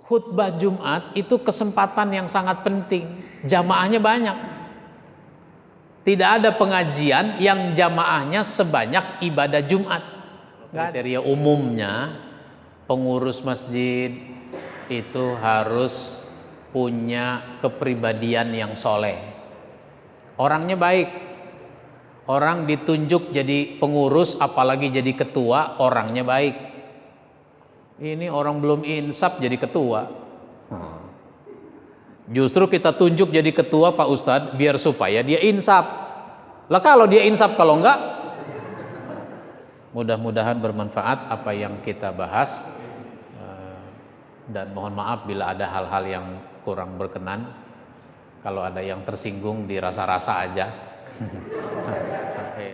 khutbah Jumat itu kesempatan yang sangat penting. Jamaahnya banyak. Tidak ada pengajian yang jamaahnya sebanyak ibadah Jumat. Kriteria umumnya pengurus masjid itu harus punya kepribadian yang soleh. Orangnya baik. Orang ditunjuk jadi pengurus, apalagi jadi ketua, orangnya baik. Ini orang belum insaf jadi ketua. Justru kita tunjuk jadi ketua Pak Ustadz biar supaya dia insaf. Lah kalau dia insaf, kalau enggak, mudah-mudahan bermanfaat apa yang kita bahas. Dan mohon maaf bila ada hal-hal yang kurang berkenan. Kalau ada yang tersinggung dirasa-rasa aja.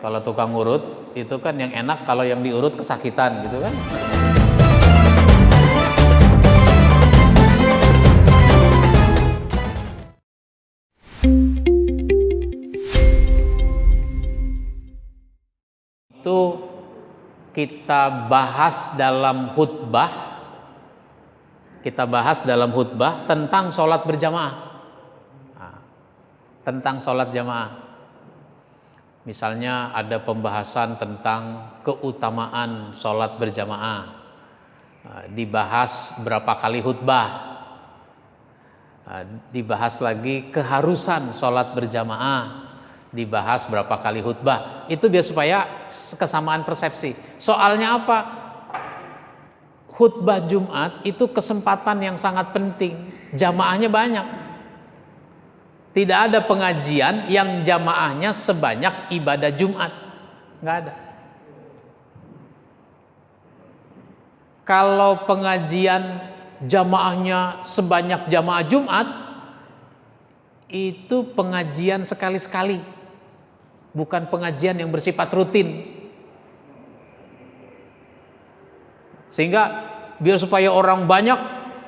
Kalau tukang urut itu kan yang enak, kalau yang diurut kesakitan gitu kan. Itu kita bahas dalam khutbah. Kita bahas dalam khutbah tentang sholat berjamaah. Tentang sholat jamaah. Misalnya ada pembahasan tentang keutamaan sholat berjamaah. Dibahas berapa kali khutbah. Dibahas lagi keharusan sholat berjamaah. Dibahas berapa kali khutbah. Itu biar supaya kesamaan persepsi. Soalnya apa? Khutbah Jumat itu kesempatan yang sangat penting. Jamaahnya banyak. Tidak ada pengajian yang jamaahnya sebanyak ibadah Jumat. Nggak ada. Kalau pengajian jamaahnya sebanyak jamaah Jumat, itu pengajian sekali-sekali. Bukan pengajian yang bersifat rutin. Sehingga biar supaya orang banyak,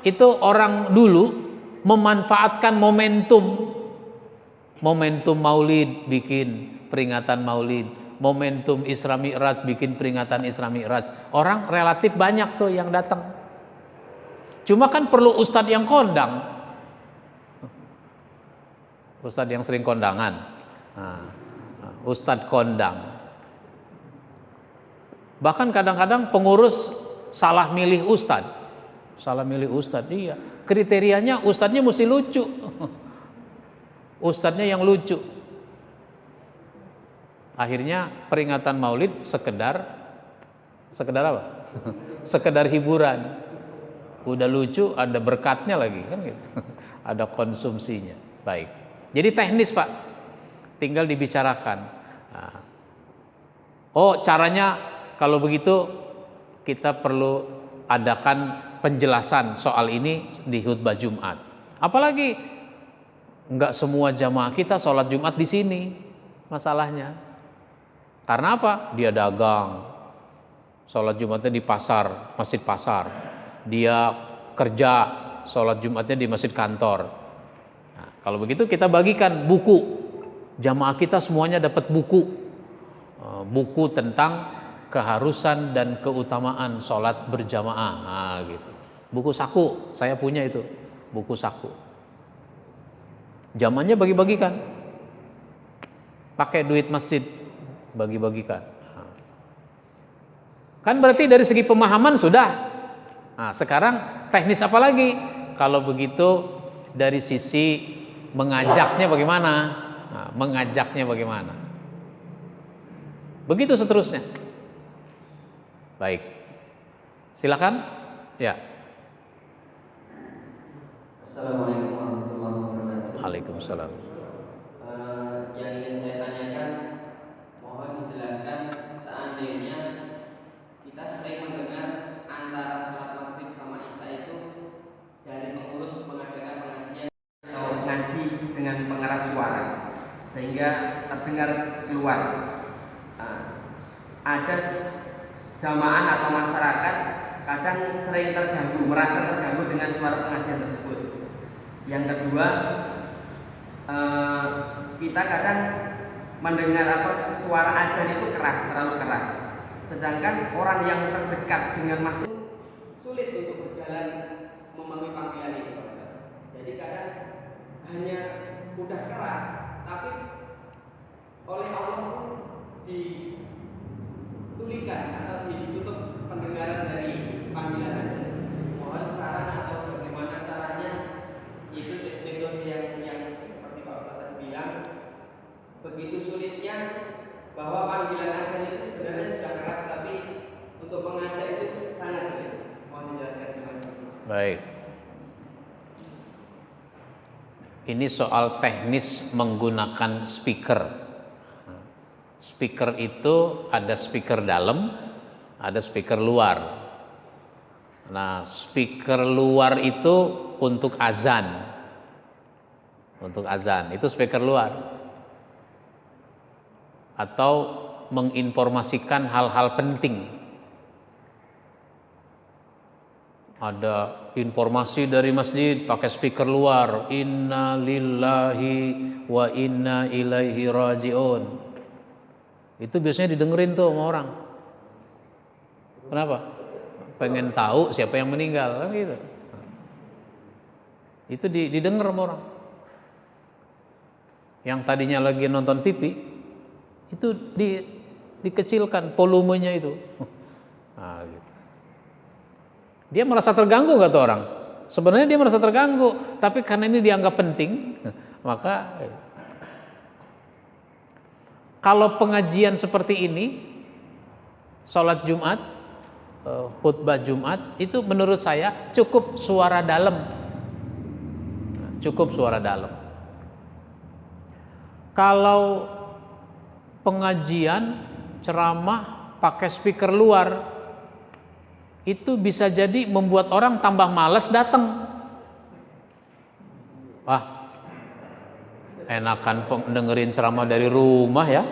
itu orang dulu memanfaatkan momentum Maulid, bikin peringatan Maulid, momentum Isra Mi'raj, bikin peringatan Isra Mi'raj. Orang relatif banyak tuh yang datang. Cuma kan perlu ustadz yang kondang, ustadz yang sering kondangan, ustadz kondang. Bahkan kadang-kadang pengurus salah milih ustadz. Iya. Kriterianya ustadznya mesti lucu. Ustadznya yang lucu. Akhirnya peringatan Maulid sekedar apa? Sekedar hiburan. Udah lucu, ada berkatnya lagi kan gitu. Ada konsumsinya. Baik. Jadi teknis, Pak. Tinggal dibicarakan. Oh, caranya kalau begitu kita perlu adakan penjelasan soal ini di khutbah Jumat. Apalagi enggak semua jamaah kita sholat Jumat di sini, masalahnya. Karena apa? Dia dagang, sholat Jumatnya di pasar, masjid pasar. Dia kerja, sholat Jumatnya di masjid kantor. Nah, kalau begitu kita bagikan buku. Jamaah kita semuanya dapat buku. Buku tentang keharusan dan keutamaan sholat berjamaah. Nah, gitu. Buku saku, saya punya itu. Buku saku. Zamannya bagi-bagikan. Pakai duit masjid, bagi-bagikan. Kan berarti dari segi pemahaman sudah. Nah, sekarang teknis apa lagi? Kalau begitu dari sisi mengajaknya bagaimana? Nah, mengajaknya bagaimana? Begitu seterusnya. Baik. Silakan. Ya. Assalamualaikum warahmatullahi wabarakatuh. Waalaikumsalam. Yang ingin saya tanyakan, mohon dijelaskan seandainya kita sering mendengar antara sholat maghrib sama isya itu dari pengurus mengadakan pengajian atau ngaji dengan pengeras suara sehingga terdengar keluar. Ada jamaah atau masyarakat kadang sering terganggu, merasa terganggu dengan suara pengajian tersebut. Yang kedua, kita kadang mendengar suara azan itu keras, terlalu keras. Sedangkan orang yang terdekat dengan masjid sulit untuk berjalan memenuhi panggilan Baik. Ini soal teknis menggunakan speaker. Speaker itu ada speaker dalam, ada speaker luar. Nah, speaker luar itu untuk azan. Untuk azan, itu speaker luar. Atau menginformasikan hal-hal penting. Ada informasi dari masjid pakai speaker luar, inna lillahi wa inna ilaihi rajiun. Itu biasanya didengerin tuh sama orang. Kenapa? Pengen tahu siapa yang meninggal, kan gitu. Itu didengar sama orang. Yang tadinya lagi nonton TV, itu dikecilkan volumenya itu. Nah, gitu. Dia merasa terganggu nggak tuh orang? Sebenarnya dia merasa terganggu, tapi karena ini dianggap penting, maka kalau pengajian seperti ini, sholat Jumat, khutbah Jumat, itu menurut saya cukup suara dalam. Cukup suara dalam. Kalau pengajian, ceramah, pakai speaker luar, itu bisa jadi membuat orang tambah malas datang. Wah, enakan dengerin ceramah dari rumah ya.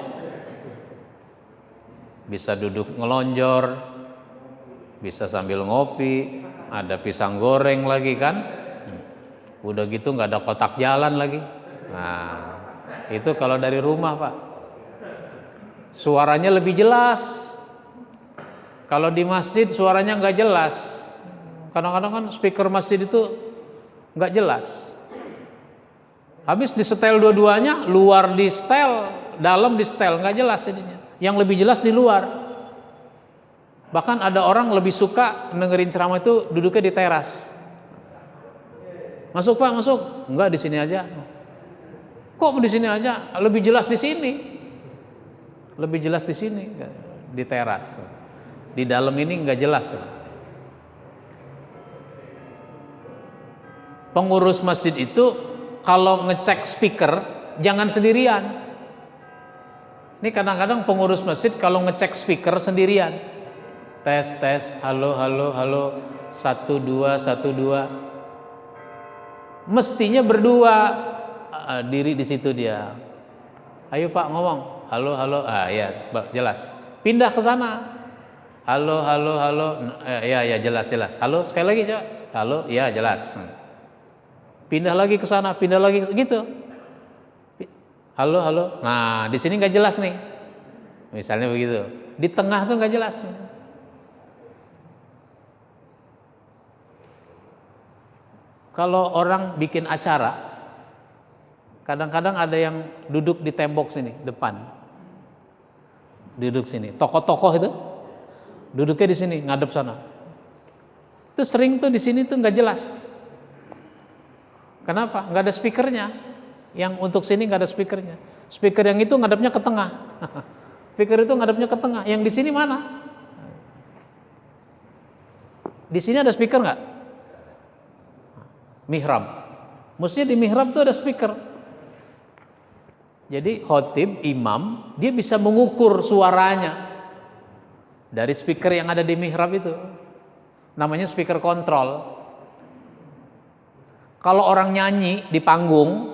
Bisa duduk ngelonjor, bisa sambil ngopi, ada pisang goreng lagi kan. Udah gitu nggak ada kotak jalan lagi. Nah, itu kalau dari rumah Pak. Suaranya lebih jelas. Kalau di masjid suaranya nggak jelas. Kadang-kadang kan speaker masjid itu nggak jelas. Habis disetel dua-duanya, luar di setel, dalam di setel, nggak jelas jadinya. Yang lebih jelas di luar. Bahkan ada orang lebih suka dengerin ceramah itu duduknya di teras. Masuk Pak, masuk. Enggak, di sini aja. Kok di sini aja? Lebih jelas di sini. Lebih jelas di sini, di teras. Di dalam ini nggak jelas. Pengurus masjid itu kalau ngecek speaker jangan sendirian. Ini kadang-kadang pengurus masjid kalau ngecek speaker sendirian. Tes, halo, halo, halo, 1 2 1 2. Mestinya berdua, diri di situ dia. Ayo Pak ngomong, halo, halo, ya jelas. Pindah ke sana. Halo, halo, halo, ya jelas. Halo, sekali lagi coba. Halo, ya jelas. Pindah lagi ke sana, pindah lagi gitu. Halo, halo. Nah, di sini nggak jelas nih. Misalnya begitu. Di tengah tuh nggak jelas. Kalau orang bikin acara, kadang-kadang ada yang duduk di tembok sini, depan. Duduk sini. Tokoh-tokoh itu duduknya di sini, ngadep sana. Itu sering tuh di sini tuh nggak jelas. Kenapa? Nggak ada speakernya. Yang untuk sini nggak ada speakernya. Speaker yang itu ngadepnya ke tengah. Speaker itu ngadepnya ke tengah. Yang di sini mana? Di sini ada speaker nggak? Mihrab. Mestinya di mihrab tuh ada speaker. Jadi khotib, imam, dia bisa mengukur suaranya dari speaker yang ada di mihrab itu. Namanya speaker kontrol. Kalau orang nyanyi di panggung,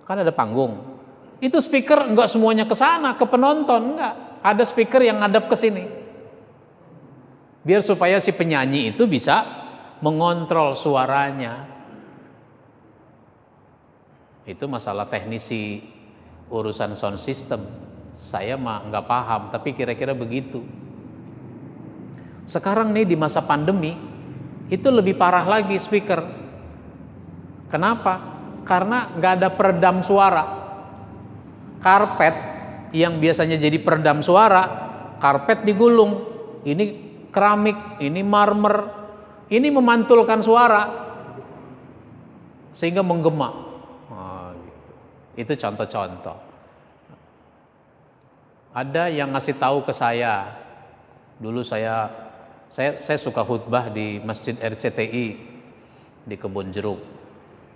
kan ada panggung. Itu speaker enggak semuanya ke sana, ke penonton, enggak. Ada speaker yang ngadep ke sini. Biar supaya si penyanyi itu bisa mengontrol suaranya. Itu masalah teknisi urusan sound system. Saya mah enggak paham, tapi kira-kira begitu. Sekarang nih di masa pandemi itu lebih parah lagi speaker. Kenapa? Karena nggak ada peredam suara. Karpet yang biasanya jadi peredam suara, karpet digulung. Ini keramik, ini marmer, ini memantulkan suara sehingga menggema. Gitu. Itu contoh-contoh. Ada yang ngasih tahu ke saya. Dulu saya suka khutbah di Masjid RCTI di Kebun Jeruk.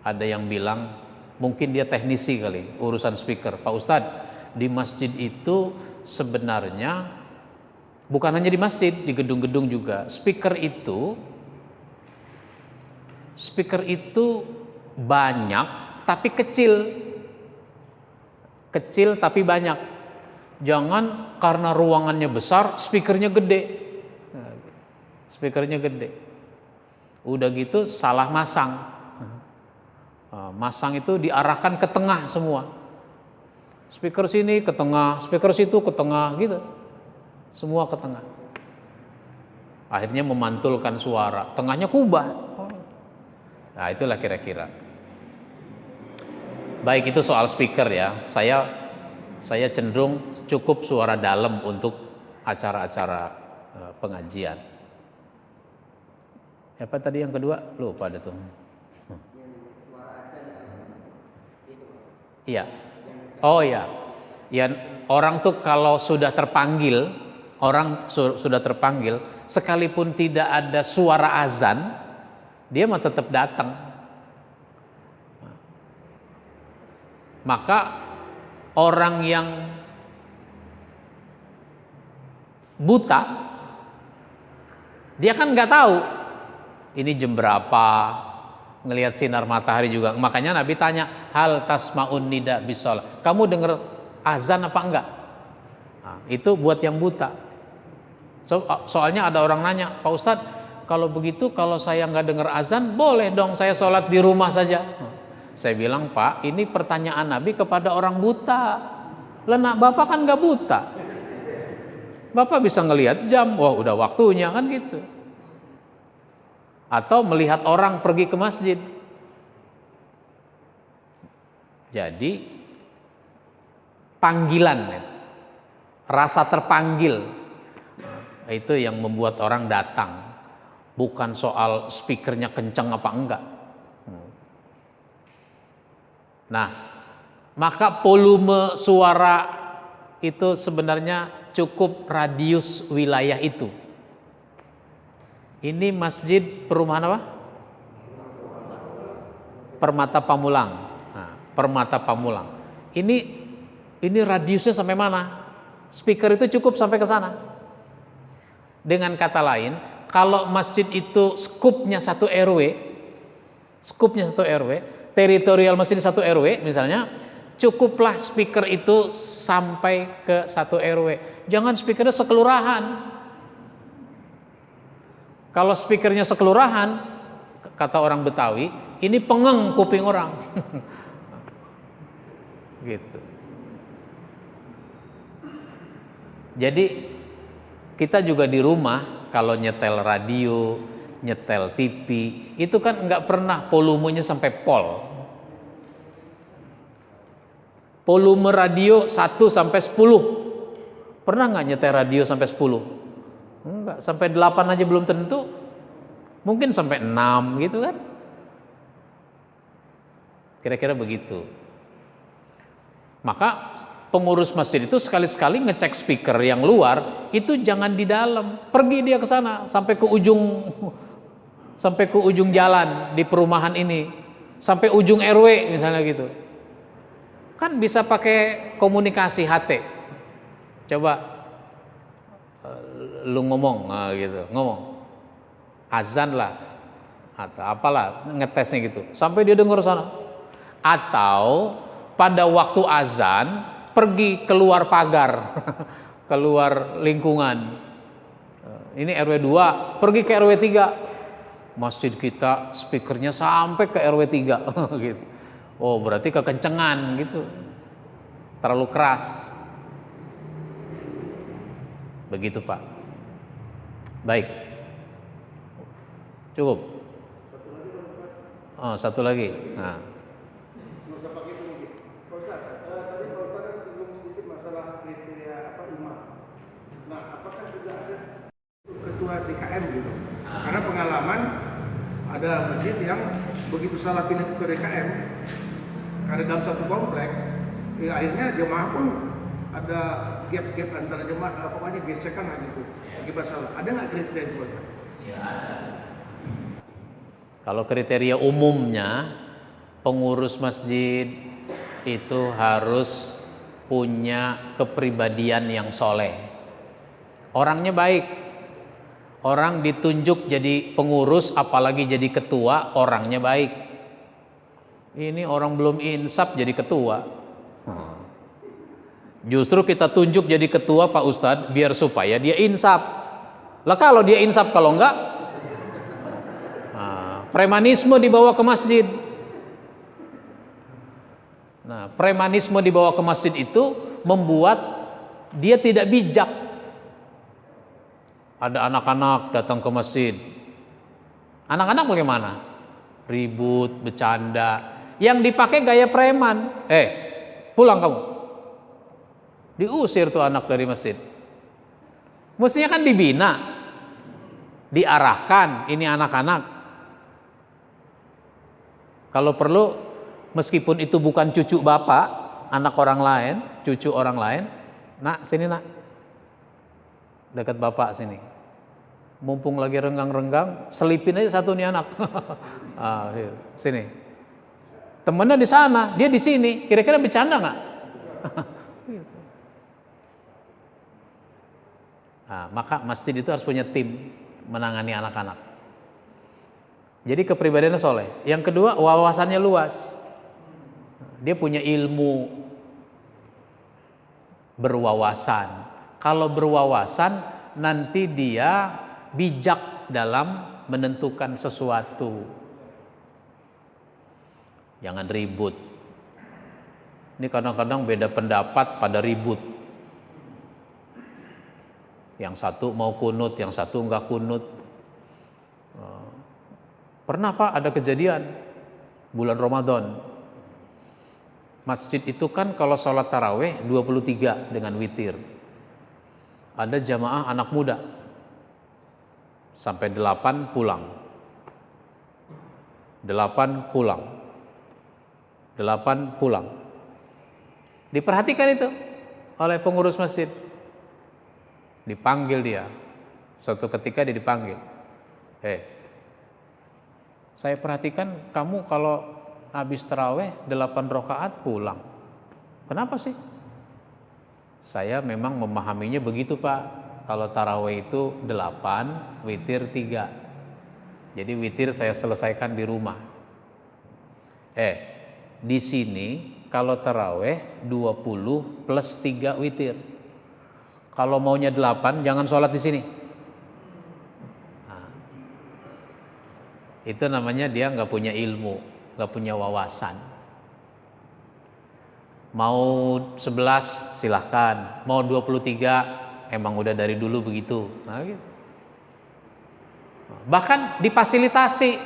Ada yang bilang mungkin dia teknisi kali urusan speaker. Pak Ustadz, di masjid itu sebenarnya bukan hanya di masjid, di gedung-gedung juga. Speaker itu banyak tapi kecil. Kecil tapi banyak. Jangan karena ruangannya besar, speakernya gede. Speakernya gede. Udah gitu salah masang. Masang itu diarahkan ke tengah semua. Speaker sini ke tengah, speaker situ ke tengah gitu. Semua ke tengah. Akhirnya memantulkan suara, tengahnya kubah. Nah, itulah kira-kira. Baik, itu soal speaker ya. Saya cenderung cukup suara dalam untuk acara-acara pengajian. Apa tadi yang kedua? Lupa ada tuh. Iya. Oh iya. Ya, orang tuh kalau sudah terpanggil, sekalipun tidak ada suara azan, dia mah tetap datang. Maka orang yang buta, dia kan nggak tahu ini jam berapa, ngelihat sinar matahari juga. Makanya Nabi tanya, hal tasmaun nida bisol, kamu dengar azan apa enggak? Nah, itu buat yang buta. Soalnya ada orang nanya, Pak Ustadz, kalau begitu kalau saya nggak dengar azan, boleh dong saya sholat di rumah saja? Saya bilang, Pak, ini pertanyaan Nabi kepada orang buta. Lenak Bapak kan nggak buta. Bapak bisa ngelihat jam, wah udah waktunya kan gitu. Atau melihat orang pergi ke masjid. Jadi panggilan, rasa terpanggil, itu yang membuat orang datang. Bukan soal speakernya kencang apa enggak. Nah, maka volume suara itu sebenarnya cukup radius wilayah itu. Ini masjid perumahan apa? Permata Pamulang. Nah, Permata Pamulang. Ini radiusnya sampai mana? Speaker itu cukup sampai ke sana. Dengan kata lain, kalau masjid itu skupnya satu RW, teritorial masjid satu RW misalnya, cukuplah speaker itu sampai ke satu RW. Jangan speakernya sekelurahan. Kalau speakernya sekelurahan, kata orang Betawi, ini pengeng kuping orang. Gitu. Jadi kita juga di rumah kalau nyetel radio, nyetel TV, itu kan nggak pernah volumenya sampai pol. Volume radio 1 sampai 10. Pernah nggak nyetel radio sampai 10? Enggak, sampai 8 aja belum tentu. Mungkin sampai 6 gitu kan. Kira-kira begitu. Maka pengurus masjid itu sekali-sekali ngecek speaker yang luar, itu jangan di dalam. Pergi dia ke sana sampai ke ujung jalan di perumahan ini. Sampai ujung RW misalnya gitu. Kan bisa pakai komunikasi HT. Coba lu ngomong gitu, ngomong azan lah atau apalah, ngetesnya gitu sampai dia dengar sana. Atau pada waktu azan pergi keluar pagar keluar lingkungan, ini RW 2 pergi ke RW 3, masjid kita speakernya sampai ke RW 3 gitu. Oh berarti kekencengan gitu, terlalu keras. Begitu Pak. Baik. Cukup. Oh, satu lagi. Nah. Tadi Pak Ustadz singgung sedikit masalah kriteria imam. Nah, apakah juga ada ketua DKM gitu? Karena pengalaman ada masjid yang begitu salah pilih ketua DKM, karena dalam satu komplek, akhirnya jemaah pun ada gap antara jemaah, pokoknya gesekan lah gitu. Akibat salah. Ada nggak kriteria itu? Ya ada. Kalau kriteria umumnya pengurus masjid itu harus punya kepribadian yang soleh. Orangnya baik. Orang ditunjuk jadi pengurus, apalagi jadi ketua, orangnya baik. Ini orang belum insaf jadi ketua. Justru kita tunjuk jadi ketua Pak Ustadz biar supaya dia insaf. Lah kalau dia insaf, kalau enggak, premanisme dibawa ke masjid. Nah, premanisme dibawa ke masjid itu membuat dia tidak bijak. Ada anak-anak datang ke masjid. Anak-anak bagaimana? Ribut, bercanda. Yang dipakai gaya preman. Pulang kamu. Diusir tuh anak dari masjid. Mestinya kan dibina, diarahkan, ini anak-anak. Kalau perlu, meskipun itu bukan cucu bapak, anak orang lain, cucu orang lain, nak sini nak, dekat bapak sini. Mumpung lagi renggang-renggang, selipin aja satu nih anak. Sini. Temennya di sana, dia di sini. Kira-kira bercanda nggak? Maka masjid itu harus punya tim menangani anak-anak. Jadi kepribadiannya soleh. Yang kedua, wawasannya luas. Dia punya ilmu, berwawasan. Kalau berwawasan, nanti dia bijak dalam menentukan sesuatu. Jangan ribut. Ini kadang-kadang beda pendapat pada ribut. Yang satu mau kunut, yang satu enggak kunut. Pernah Pak ada kejadian bulan Ramadan. Masjid itu kan kalau sholat taraweh 23 dengan witir. Ada jamaah anak muda. Sampai 8 pulang. 8 pulang. 8 pulang. Diperhatikan itu oleh pengurus masjid. Dipanggil dia. Suatu ketika dia dipanggil. Saya perhatikan kamu kalau habis taraweh 8 rakaat pulang. Kenapa sih? Saya memang memahaminya begitu Pak. Kalau taraweh itu 8, witir 3. Jadi witir saya selesaikan di rumah. Di sini kalau taraweh 20 plus 3 witir. Kalau maunya 8, jangan sholat di sini. Itu namanya dia nggak punya ilmu, nggak punya wawasan. Mau 11 silahkan, mau 23 emang udah dari dulu begitu. Gitu. Bahkan difasilitasi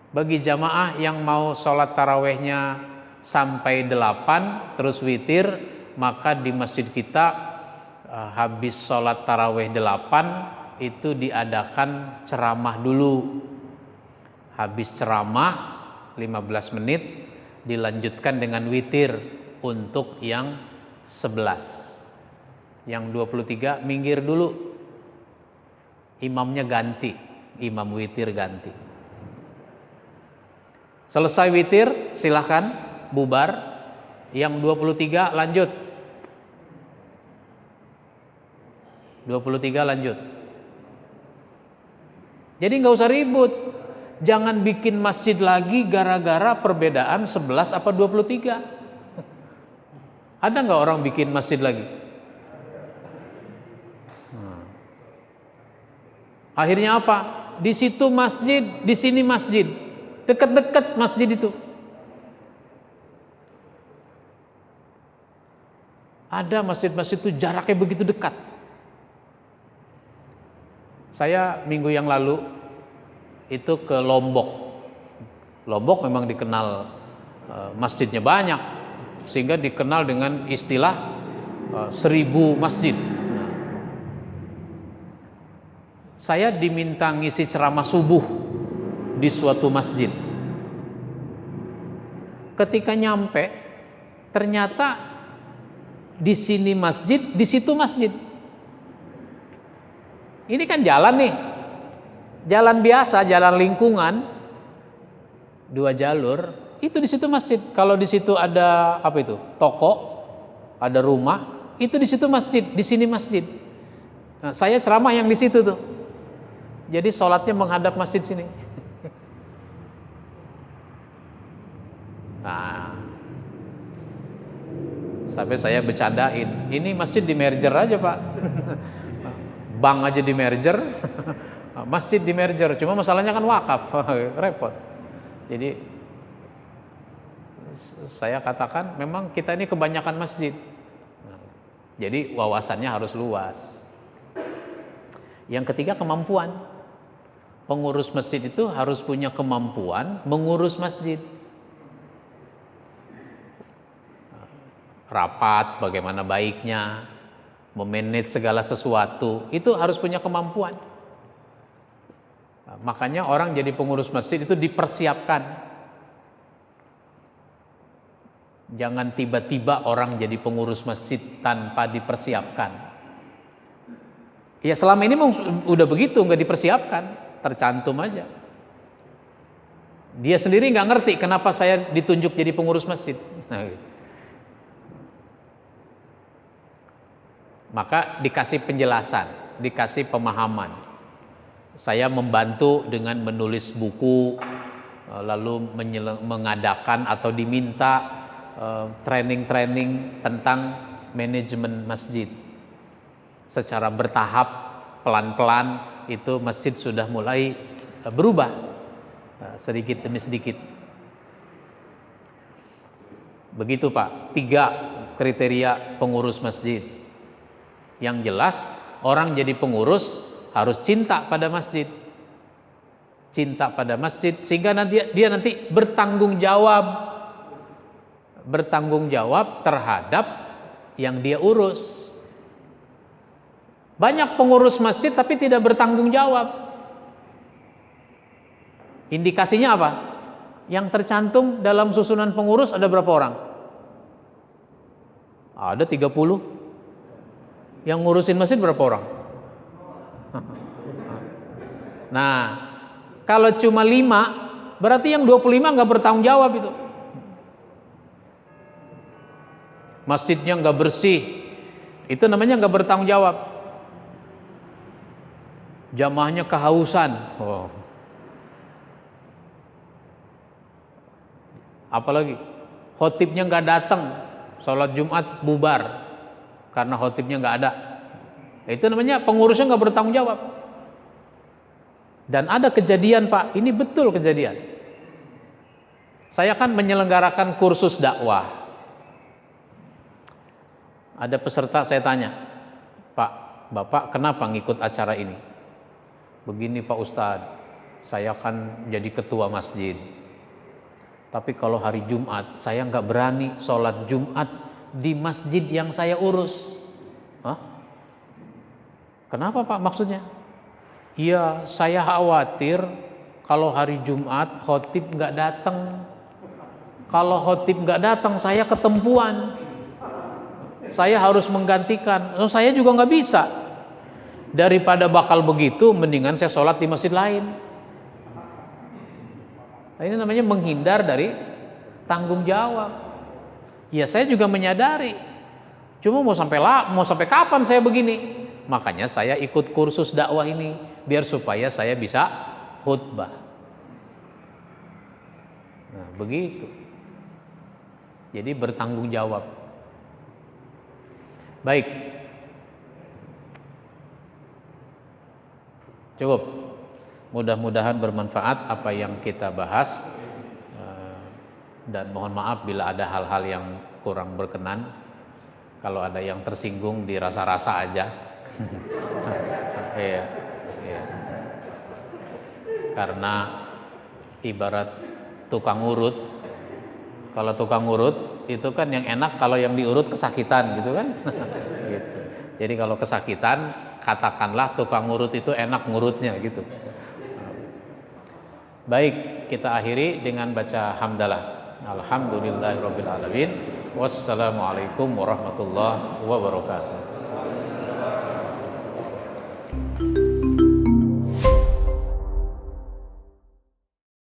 bagi jamaah yang mau sholat tarawehnya sampai 8 terus witir, maka di masjid kita habis sholat taraweh 8 itu diadakan ceramah dulu. Habis ceramah 15 menit dilanjutkan dengan witir untuk yang 11. Yang 23 minggir dulu. Imamnya ganti, imam witir ganti. Selesai witir silahkan bubar. Yang 23 lanjut. 23 lanjut. Jadi nggak usah ribut. Jangan bikin masjid lagi gara-gara perbedaan 11 apa 23. Ada nggak orang bikin masjid lagi? Akhirnya apa? Di situ masjid, di sini masjid. Dekat-dekat masjid itu. Ada masjid-masjid itu jaraknya begitu dekat. Saya minggu yang lalu itu ke Lombok. Lombok memang dikenal masjidnya banyak, sehingga dikenal dengan istilah 1000 masjid. Saya diminta ngisi ceramah subuh di suatu masjid. Ketika nyampe, ternyata di sini masjid, di situ masjid. Ini kan jalan nih. Jalan biasa, jalan lingkungan 2 jalur, itu di situ masjid. Kalau di situ ada apa itu? Toko, ada rumah, itu di situ masjid, di sini masjid. Nah, saya ceramah yang di situ tuh. Jadi sholatnya menghadap masjid sini. Nah, sampai saya bercandain, ini masjid di merger aja Pak. Bank aja di merger, masjid di merger. Cuma masalahnya kan wakaf, repot. Jadi saya katakan memang kita ini kebanyakan masjid. Jadi wawasannya harus luas. Yang ketiga, kemampuan. Pengurus masjid itu harus punya kemampuan mengurus masjid. Rapat bagaimana baiknya, memanage segala sesuatu, itu harus punya kemampuan. Nah, makanya orang jadi pengurus masjid itu dipersiapkan. Jangan tiba-tiba orang jadi pengurus masjid tanpa dipersiapkan. Ya selama ini udah begitu, nggak dipersiapkan, tercantum aja. Dia sendiri nggak ngerti kenapa saya ditunjuk jadi pengurus masjid. Nah, gitu. Maka dikasih penjelasan, dikasih pemahaman. Saya membantu dengan menulis buku, lalu mengadakan atau diminta training-training tentang manajemen masjid. Secara bertahap, pelan-pelan itu masjid sudah mulai berubah sedikit demi sedikit. Begitu Pak, 3 kriteria pengurus masjid. Yang jelas orang jadi pengurus harus cinta pada masjid. Cinta pada masjid sehingga dia nanti bertanggung jawab terhadap yang dia urus. Banyak pengurus masjid tapi tidak bertanggung jawab. Indikasinya apa? Yang tercantum dalam susunan pengurus ada berapa orang? Ada 30. Yang ngurusin masjid berapa orang? Nah, kalau cuma 5, berarti yang 25 nggak bertanggung jawab itu. Masjidnya nggak bersih, itu namanya nggak bertanggung jawab. Jamaahnya kehausan. Oh. Apalagi khotibnya nggak datang, sholat Jumat bubar karena khotibnya nggak ada. Itu namanya pengurusnya nggak bertanggung jawab. Dan ada kejadian Pak, ini betul kejadian. Saya kan menyelenggarakan kursus dakwah. Ada peserta saya tanya, Pak, Bapak kenapa ngikut acara ini? Begini Pak Ustadz, saya kan jadi ketua masjid. Tapi kalau hari Jumat, saya nggak berani sholat Jumat di masjid yang saya urus. Hah? Kenapa Pak maksudnya? Iya, saya khawatir kalau hari Jumat khotib nggak datang. Kalau khotib nggak datang, saya ketempuan. Saya harus menggantikan. Saya juga nggak bisa. Daripada bakal begitu, mendingan saya sholat di masjid lain. Nah, ini namanya menghindar dari tanggung jawab. Ya saya juga menyadari. Cuma mau sampai kapan saya begini? Makanya saya ikut kursus dakwah ini biar supaya saya bisa khutbah. Nah, begitu. Jadi bertanggung jawab. Baik. Cukup. Mudah-mudahan bermanfaat apa yang kita bahas. Dan mohon maaf bila ada hal-hal yang kurang berkenan. Kalau ada yang tersinggung dirasa-rasa aja. Iya. Karena ibarat tukang urut. Kalau tukang urut itu kan yang enak kalau yang diurut kesakitan gitu kan. Gitu. Jadi kalau kesakitan katakanlah tukang urut itu enak ngurutnya gitu. Baik, kita akhiri dengan baca hamdalah. Alhamdulillahirabbil alamin. Wassalamualaikum warahmatullahi wabarakatuh.